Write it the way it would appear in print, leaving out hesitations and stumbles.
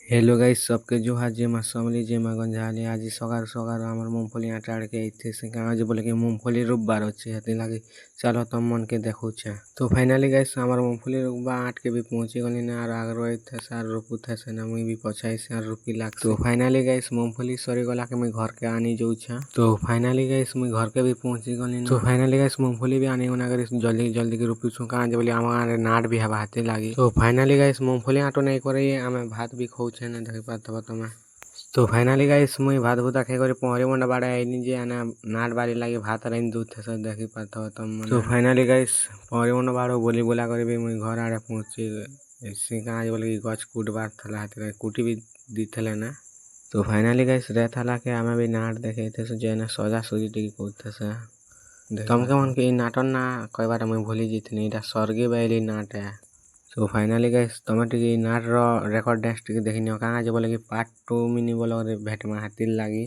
Hello guys सबके जोहार जे मा समली जे मा गंजाले आज सगार सगार आमर मूंगफली आटा आड़के आइथे से आज बोले कि मूंगफली रुब्बार अच्छे हती लागे चलो तम मन के देखो छे। तो फाइनली गाइस आमर मूंगफली रुब्बा आट के भी पहुंची गली ना और आगर आइथे सार रुपु थे से ना मुई भी पछाई से रुपी लाग। तो फाइनली गाइस मूंगफली सरी गला के मुई घर के आनी जाऊ छे। तो फाइनली गाइस मुई घर के भी पहुंची गली ना। तो फाइनली गाइस मूंगफली भी आनी होना कर जल्दी जल्दी के रुपी छु का बोले आमार नाट भी हवा हाथे लागी। तो फाइनली गाइस मूंगफली आटो नहीं करे आमे भात भी खाऊ छे ना देखि पाथबो तमे। तो फाइनली गाइस मुई भात भुता खाई करे पहरे मंडा बाड़ा आइनी जे आना नाट बारी लागी भात राइन दूथे से देखि पाथबो तमे। तो फाइनली गाइस पहरे मंडा बाड़ो बोली बोला करे भी मुई घर आड़े पहुंची ऐसे का आज बोले कि गछ कूट बार थला हाथे कुटी भी दिथले ना। तो फाइनली गाइस रे थला के आमे भी नाट देखे थे से जेना सजा सुजी टिकी कोथे से तमके मन के नाटन ना कई बार मुई भूली जितनी इटा स्वर्गे बैली नाट है। तो फाइनली गाइस तमे टिकी नाट रो रेकॉर्ड डांस टिकी देखिनियो का जे बोले कि पार्ट 2 मिनी बोलो रे भेट मा हातिल लागी।